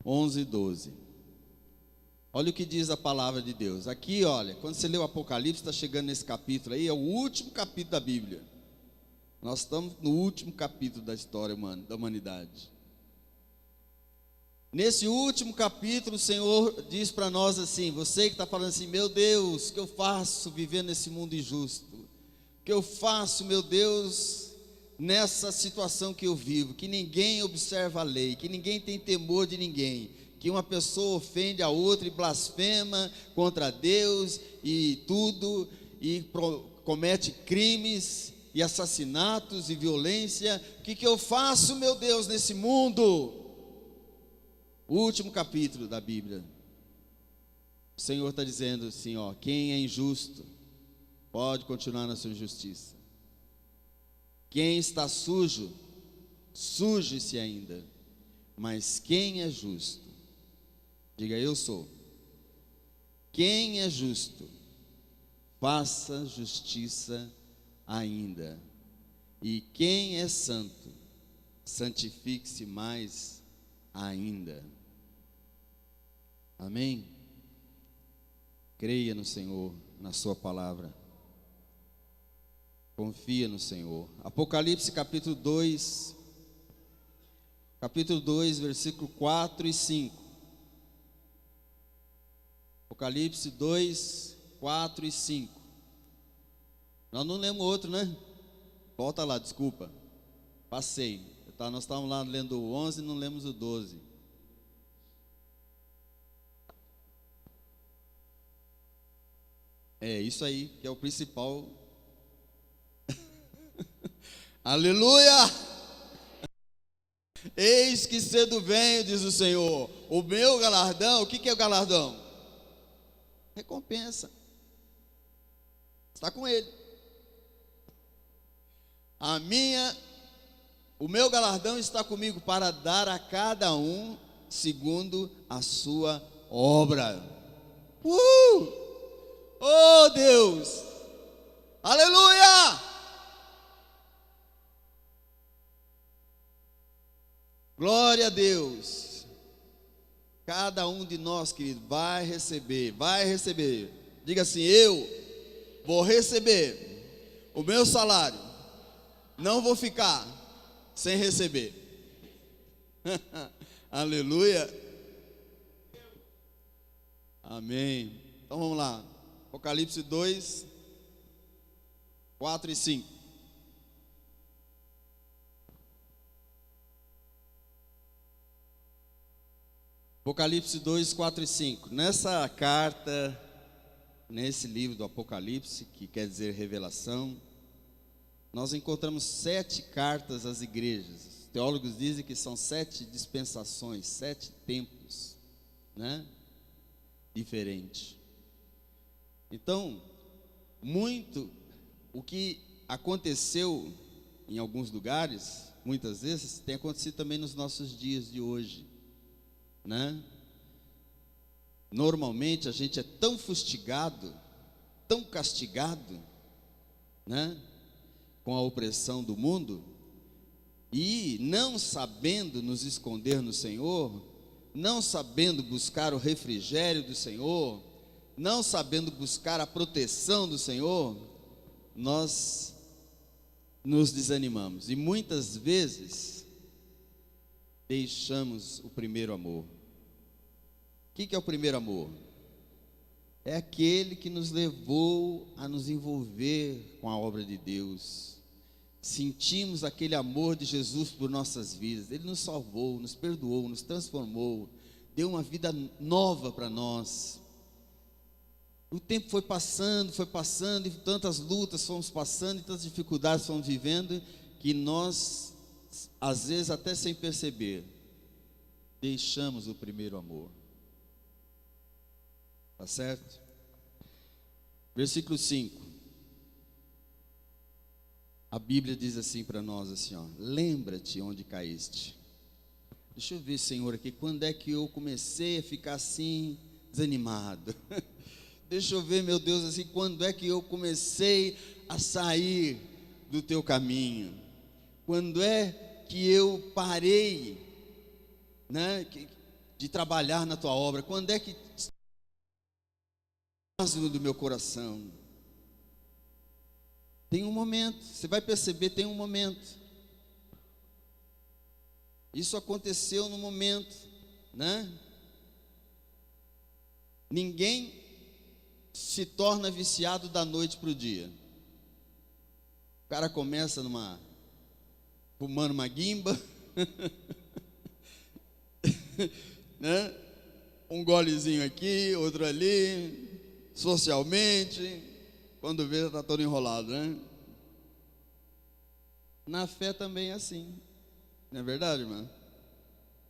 11 e 12. Olha o que diz a palavra de Deus. Aqui, olha, quando você lê o Apocalipse, está chegando nesse capítulo aí, é o último capítulo da Bíblia. Nós estamos no último capítulo da história humana, da humanidade. Nesse último capítulo, o Senhor diz para nós assim: você que está falando assim, meu Deus, o que eu faço vivendo nesse mundo injusto? O que eu faço, meu Deus, nessa situação que eu vivo, que ninguém observa a lei, que ninguém tem temor de ninguém, que uma pessoa ofende a outra e blasfema contra Deus e tudo, e comete crimes e assassinatos e violência. O que eu faço, meu Deus, nesse mundo? O último capítulo da Bíblia, o Senhor está dizendo assim, ó: quem é injusto pode continuar na sua injustiça. Quem está sujo, suje-se ainda. Mas quem é justo, diga eu sou. Quem é justo, faça justiça ainda. E quem é santo, santifique-se mais ainda. Amém? Creia no Senhor, na sua palavra. Confia no Senhor. Apocalipse capítulo 2, versículo 4 e 5. Apocalipse 2, 4 e 5. Nós não lemos outro, né? Volta lá, desculpa. Passei. Nós estávamos lá lendo o 11 e não lemos o 12. É isso aí que é o principal. Aleluia! Eis que cedo venho, diz o Senhor. O meu galardão, o que é o galardão? Recompensa. Está com Ele. O meu galardão está comigo para dar a cada um segundo a sua obra. Oh Deus! Aleluia! Glória a Deus. Cada um de nós, querido, vai receber. Diga assim: eu vou receber o meu salário. Não vou ficar sem receber. Aleluia. Amém. Então vamos lá. Apocalipse 2, 4 e 5. Apocalipse 2, 4 e 5. Nessa carta, nesse livro do Apocalipse, que quer dizer revelação, nós encontramos 7 cartas às igrejas. Os teólogos dizem que são 7 dispensações, 7 tempos, né? Diferentes. Então, muito o que aconteceu em alguns lugares, muitas vezes, tem acontecido também nos nossos dias de hoje, né? Normalmente a gente é tão fustigado, tão castigado, né, com a opressão do mundo, e não sabendo nos esconder no Senhor, não sabendo buscar o refrigério do Senhor, não sabendo buscar a proteção do Senhor, nós nos desanimamos e muitas vezes deixamos o primeiro amor. O que é o primeiro amor? É aquele que nos levou a nos envolver com a obra de Deus. Sentimos aquele amor de Jesus por nossas vidas. Ele nos salvou, nos perdoou, nos transformou, deu uma vida nova para nós. O tempo foi passando, e tantas lutas fomos passando, e tantas dificuldades fomos vivendo, que nós, às vezes até sem perceber, deixamos o primeiro amor. Tá certo? Versículo 5. A Bíblia diz assim para nós, assim, ó: lembra-te onde caíste. Deixa eu ver, Senhor, aqui, quando é que eu comecei a ficar assim, desanimado? Deixa eu ver, meu Deus, assim, quando é que eu comecei a sair do teu caminho? Quando é que eu parei, né, de trabalhar na tua obra? Quando é que do meu coração? Tem um momento, você vai perceber, tem um momento. Isso aconteceu no momento, né? Ninguém se torna viciado da noite para o dia. O cara começa fumando uma guimba, né? Um golezinho aqui, outro ali, socialmente, quando vê, está todo enrolado, né? Na fé também é assim, não é verdade, irmã?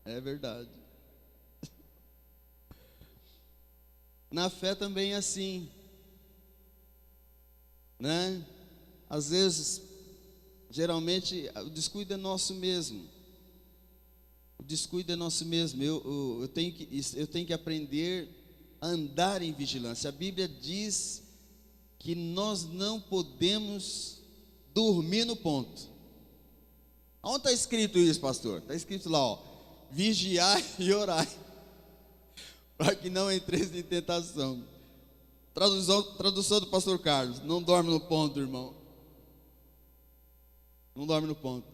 É verdade. Na fé também é assim, né? Às vezes, geralmente, o descuido é nosso mesmo. O descuido é nosso mesmo. Eu tenho que aprender a andar em vigilância. A Bíblia diz que nós não podemos dormir no ponto. Onde está escrito isso, pastor? Está escrito lá, ó: vigiai e orai, para que não entreis em tentação. Tradução do pastor Carlos: não dorme no ponto, irmão. Não dorme no ponto.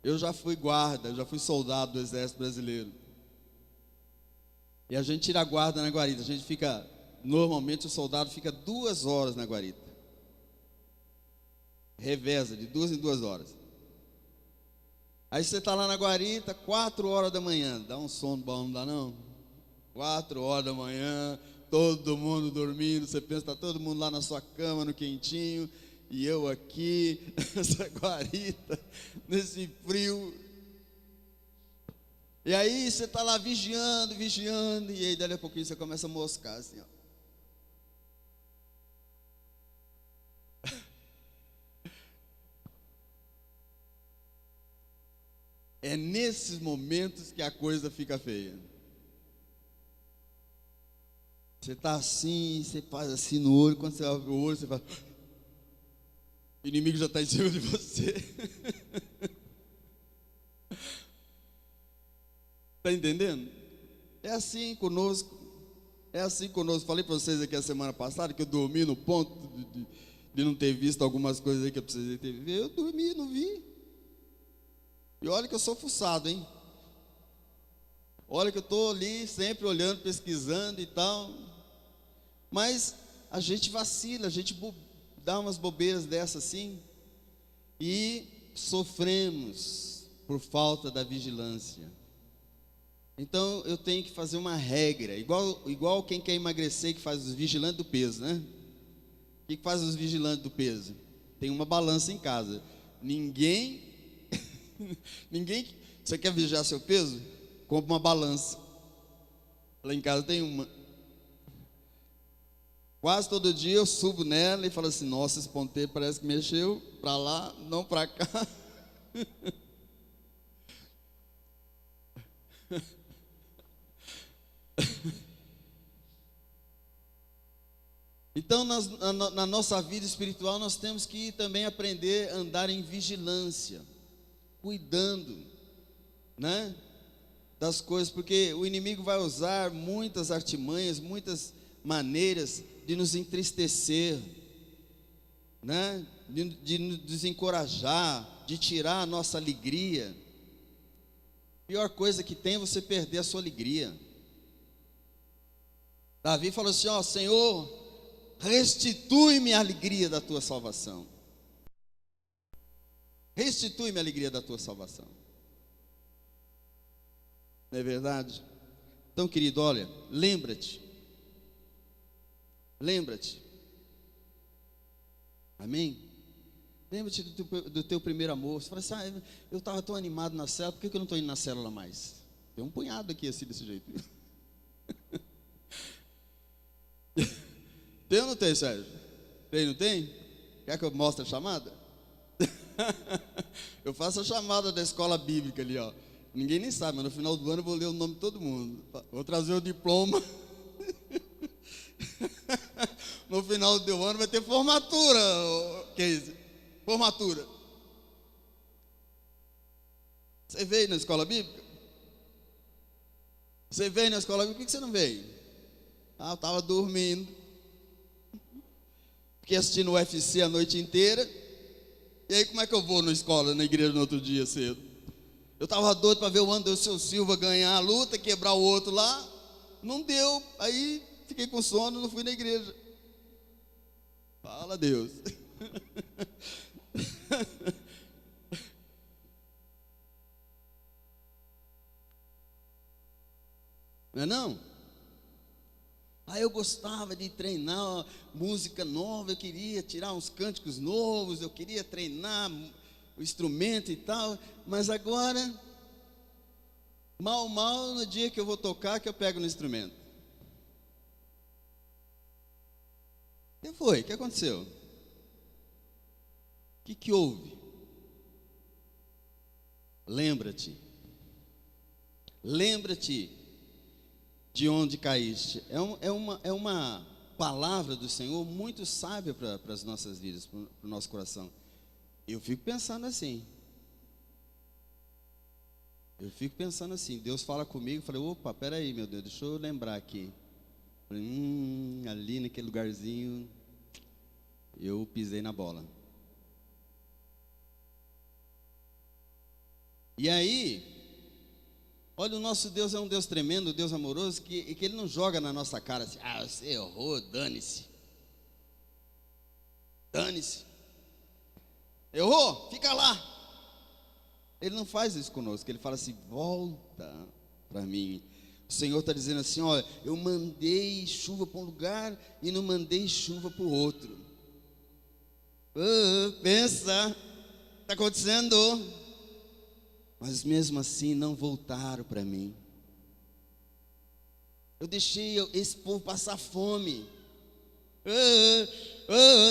Eu já fui guarda, eu já fui soldado do Exército Brasileiro. E a gente tira a guarda na guarita. A gente fica, normalmente o soldado fica 2 horas na guarita. Reveza de 2 em 2 horas. Aí você está lá na guarita, 4 horas da manhã. Dá um sono bom, não dá não? 4 horas da manhã, todo mundo dormindo. Você pensa, está todo mundo lá na sua cama, no quentinho, e eu aqui, nessa guarita, nesse frio. E aí você está lá vigiando, e aí dali a pouquinho você começa a moscar assim, ó. É nesses momentos que a coisa fica feia. Você está assim, você faz assim no olho, quando você abre o olho, você fala, o inimigo já está em cima de você. Está entendendo? É assim conosco. É assim conosco. Falei para vocês aqui a semana passada que eu dormi no ponto de não ter visto algumas coisas aí que eu precisei ter visto. Eu dormi, não vi. E olha que eu sou fuçado, hein? Olha que eu estou ali sempre olhando, pesquisando e tal. Mas a gente vacila, a gente dá umas bobeiras dessas assim. E sofremos por falta da vigilância. Então eu tenho que fazer uma regra. Igual quem quer emagrecer, que faz os vigilantes do peso, né? O que faz os vigilantes do peso? Tem uma balança em casa. Ninguém, você quer vigiar seu peso? Compra uma balança. Lá em casa tem uma. Quase todo dia eu subo nela e falo assim: nossa, esse ponteiro parece que mexeu para lá, não para cá. Então, na nossa vida espiritual, nós temos que também aprender a andar em vigilância, cuidando, né, das coisas, porque o inimigo vai usar muitas artimanhas, muitas maneiras de nos entristecer, né, de nos desencorajar, de tirar a nossa alegria. A pior coisa que tem é você perder a sua alegria. Davi falou assim: ó, Senhor, restitui-me a alegria da tua salvação. Restitui-me a alegria da tua salvação. Não é verdade? Então, querido, olha, lembra-te. Amém? Lembra-te do teu primeiro amor. Você fala assim: eu estava tão animado na célula, por que eu não estou indo na célula mais? Tem um punhado aqui assim, desse jeito. Tem ou não tem, Sérgio? Tem, não tem? Quer que eu mostre a chamada? Eu faço a chamada da escola bíblica ali, ó. Ninguém nem sabe, mas no final do ano eu vou ler o nome de todo mundo. Vou trazer o diploma. No final do ano vai ter formatura. Que é isso? Formatura. Você veio na escola bíblica? Você veio na escola bíblica? Por que você não veio? Ah, eu estava dormindo. Fiquei assistindo o UFC a noite inteira. E aí como é que eu vou na escola, na igreja no outro dia cedo? Eu estava doido para ver o Anderson Silva ganhar a luta, quebrar o outro lá. Não deu. Aí fiquei com sono, não fui na igreja. Fala, Deus. Não é não? Aí eu gostava de treinar música nova, eu queria tirar uns cânticos novos, eu queria treinar o instrumento e tal, mas agora, mal no dia que eu vou tocar, que eu pego no instrumento. O que foi? O que aconteceu? O que houve? Lembra-te de onde caíste. É uma palavra do Senhor muito sábia para as nossas vidas, para o nosso coração. Eu fico pensando assim. Deus fala comigo, falei: opa, peraí, meu Deus, deixa eu lembrar aqui. Falei: ali naquele lugarzinho eu pisei na bola. E aí, olha, o nosso Deus é um Deus tremendo, um Deus amoroso, que Ele não joga na nossa cara assim: ah, você errou, dane-se. Errou? Fica lá. Ele não faz isso conosco, Ele fala assim: volta para mim. O Senhor está dizendo assim: olha, eu mandei chuva para um lugar e não mandei chuva para o outro. Pensa, está acontecendo. Mas mesmo assim não voltaram para mim. Eu deixei esse povo passar fome.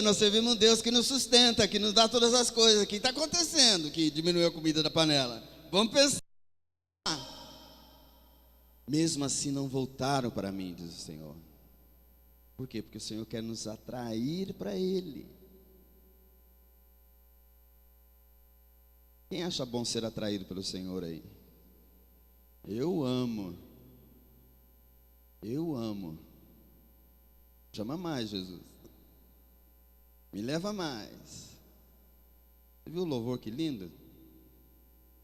Nós servimos um Deus que nos sustenta, que nos dá todas as coisas. O que está acontecendo que diminuiu a comida da panela? Vamos pensar. Mesmo assim não voltaram para mim, diz o Senhor. Por quê? Porque o Senhor quer nos atrair para Ele. Quem acha bom ser atraído pelo Senhor aí? Eu amo. Chama mais, Jesus. Me leva mais. Você viu o louvor que lindo?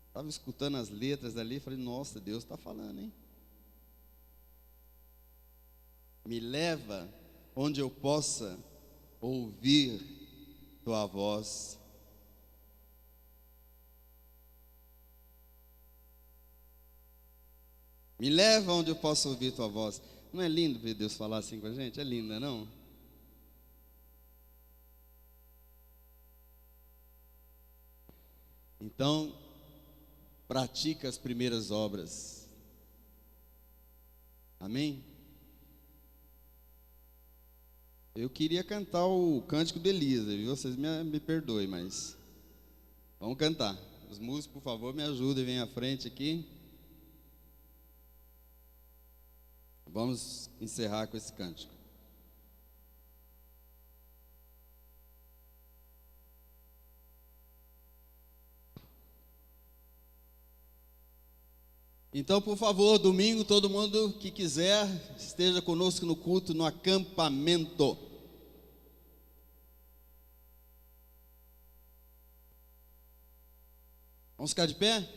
Estava escutando as letras ali e falei: nossa, Deus está falando, hein? Me leva onde eu possa ouvir tua voz. Me leva onde eu possa ouvir tua voz. Não é lindo ver Deus falar assim com a gente? É lindo, não? Então, pratica as primeiras obras. Amém? Eu queria cantar o cântico de Elisa, viu? Vocês me perdoem, mas vamos cantar. Os músicos, por favor, me ajudem, venham à frente aqui. Vamos encerrar com esse cântico. Então, por favor, domingo, todo mundo que quiser, esteja conosco no culto, no acampamento. Vamos ficar de pé?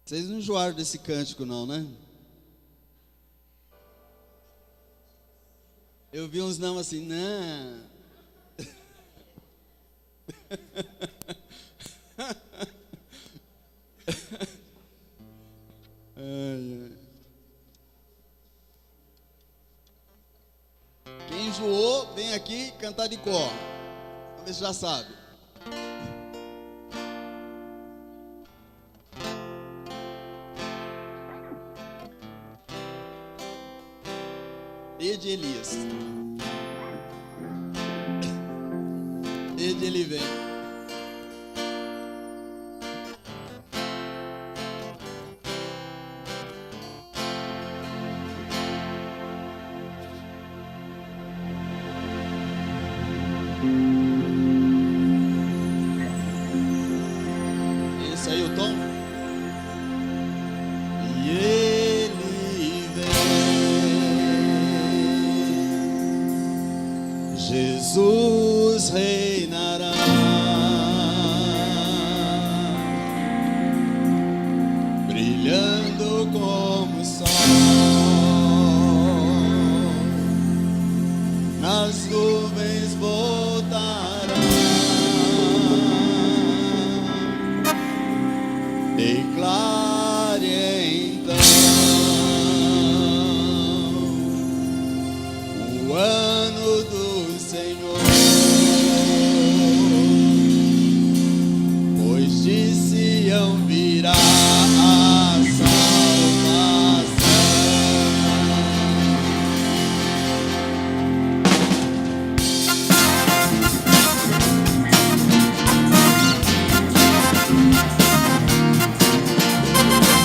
Vocês não enjoaram desse cântico não, né? Eu vi uns não assim, não. Quem enjoou, vem aqui cantar de cor. Vamos ver se já sabe. E de Elias. E de ele vem. Esse aí o tom. E ele vem. Jesus reinará. Brilhando como o sol. Nas nuvens voltará. Declare então o ano do Senhor, pois de Sião virá a salvação.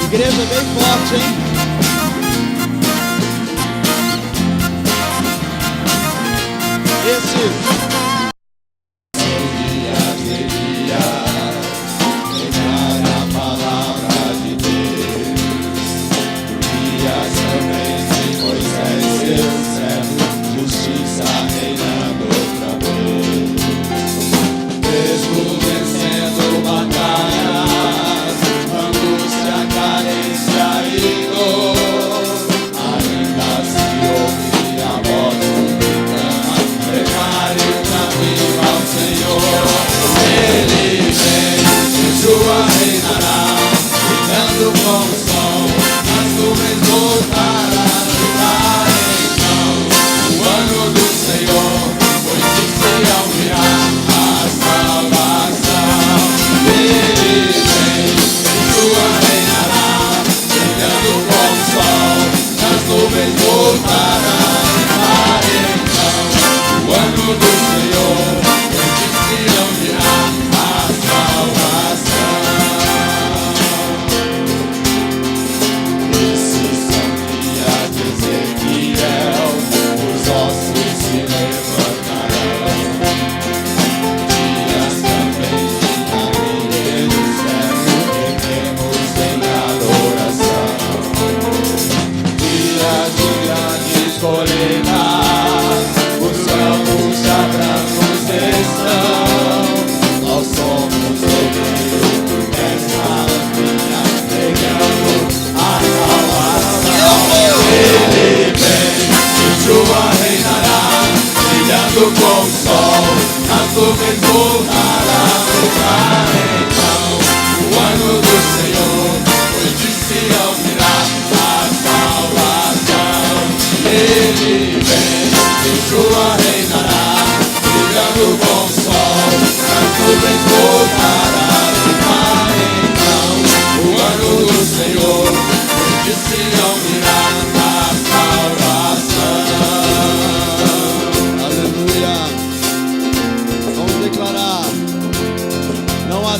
Igreja bem forte, hein? Esse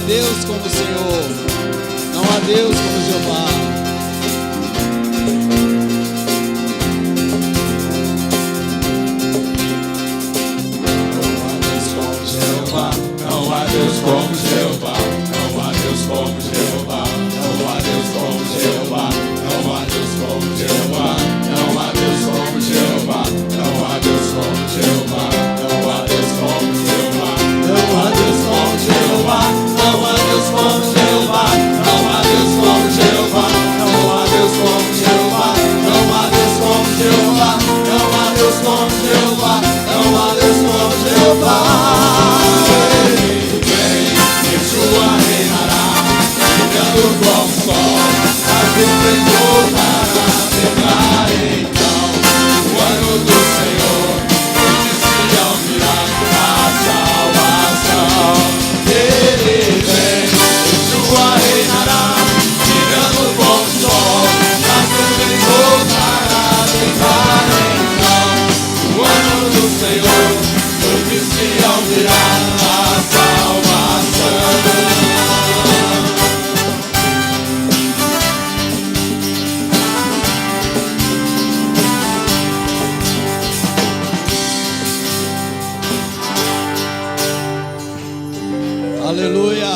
Deus como o Senhor, não há Deus como Jeová. como Jeová, não há Deus como Jeová, não há Deus como Jeová, não há Deus como Jeová, não há Deus como Jeová, não há Deus como Jeová, não há Deus como Jeová, não há Deus como Jeová, não há Deus como Jeová, não há Deus como Jeová, não há Deus como Jeová, não há Deus como Jeová, não há Deus como Jeová, não há Deus como Jeová. Yeshua reinará, brilhando como o sol, a nuvem voltará, será então o ano do Senhor, onde se ouvirá a salvação. Ele vem, Yeshua reinará, brilhando como o sol, a nuvem voltará, será então o ano do Senhor, onde se ouvirá a salvação. Aleluia.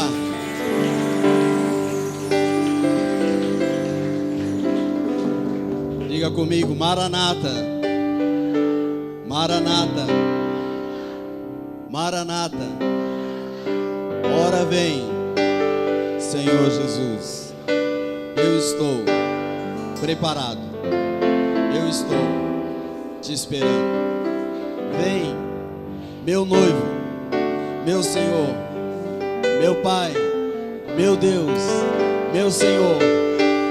Diga comigo, Maranata. Maranata. Maranata. Ora vem, Senhor Jesus. Eu estou preparado. Eu estou te esperando. Vem, meu noivo, meu Senhor, meu Pai, meu Deus, meu Senhor,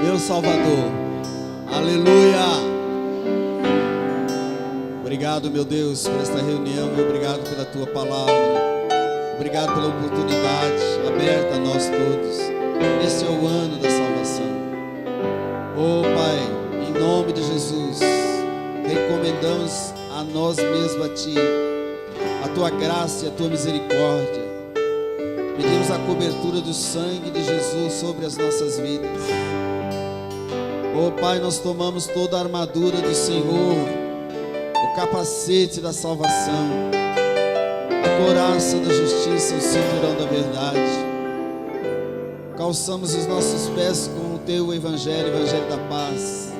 meu Salvador. Aleluia. Obrigado, meu Deus, por esta reunião. Obrigado pela tua palavra. Obrigado pela oportunidade aberta a nós todos. Esse é o ano da salvação. Oh Pai, em nome de Jesus, recomendamos a nós mesmos a Ti, a Tua graça e a Tua misericórdia. Pedimos a cobertura do sangue de Jesus sobre as nossas vidas. Oh Pai, nós tomamos toda a armadura do Senhor, o capacete da salvação, a couraça da justiça, o cinturão da verdade. Calçamos os nossos pés com o Teu Evangelho, o Evangelho da paz.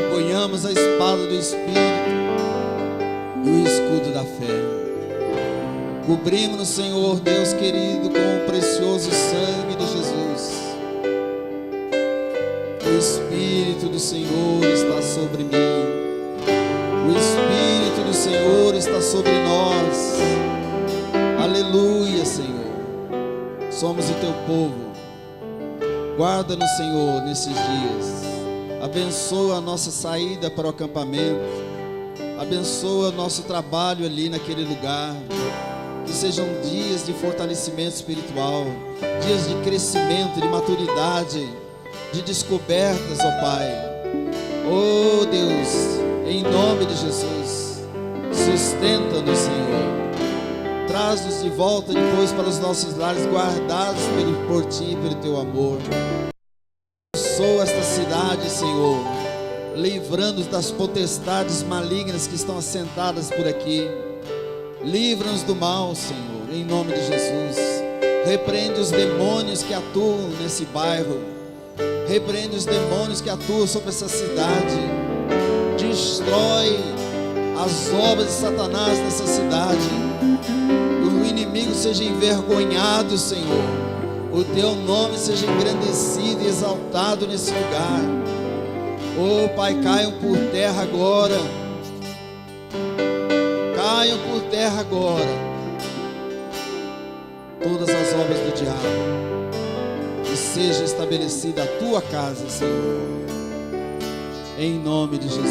Empunhamos a espada do Espírito e o escudo da fé. Cobrimos-nos, Senhor Deus querido, com o precioso sangue de Jesus. O Espírito do Senhor está sobre mim. O Espírito do Senhor está sobre nós. Aleluia, Senhor. Somos o Teu povo. Guarda-nos, Senhor, nesses dias. Abençoa a nossa saída para o acampamento. Abençoa o nosso trabalho ali naquele lugar. Que sejam dias de fortalecimento espiritual, dias de crescimento, de maturidade, de descobertas, ó Pai. Oh Deus, em nome de Jesus, sustenta-nos, Senhor. Traz-nos de volta depois para os nossos lares, guardados por Ti e pelo Teu amor. Abençoa esta cidade, Senhor, livrando-nos das potestades malignas que estão assentadas por aqui. Livra-nos do mal, Senhor, em nome de Jesus. Repreende os demônios que atuam nesse bairro. Repreende os demônios que atuam sobre essa cidade. Destrói as obras de Satanás nessa cidade. O inimigo seja envergonhado, Senhor. O Teu nome seja engrandecido e exaltado nesse lugar. Oh Pai, caiam por terra agora. Caiam por terra agora todas as obras do diabo, e seja estabelecida a Tua casa, Senhor, em nome de Jesus,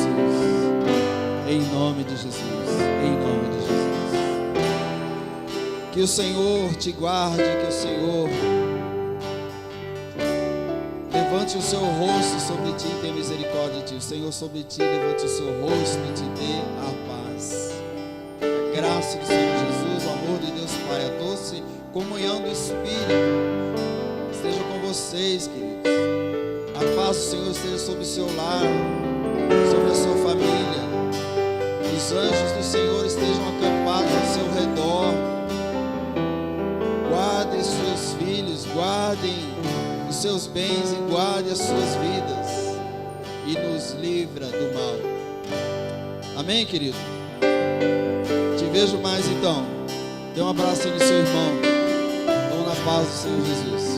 em nome de Jesus, em nome de Jesus. Que o Senhor te guarde, que o Senhor levante o seu rosto sobre ti e tenha misericórdia de ti. O Senhor sobre ti levante o seu rosto e te dê a paz. Graça do Senhor Jesus, o amor de Deus Pai, a doce comunhão do Espírito esteja com vocês, queridos. A paz do Senhor esteja sobre o seu lar, sobre a sua família. Os anjos do Senhor estejam acampados ao seu redor, guarde os seus bens e guarde as suas vidas e nos livra do mal. Amém, querido? Te vejo mais então. Dê um abraço no seu irmão. Vamos na paz do Senhor Jesus.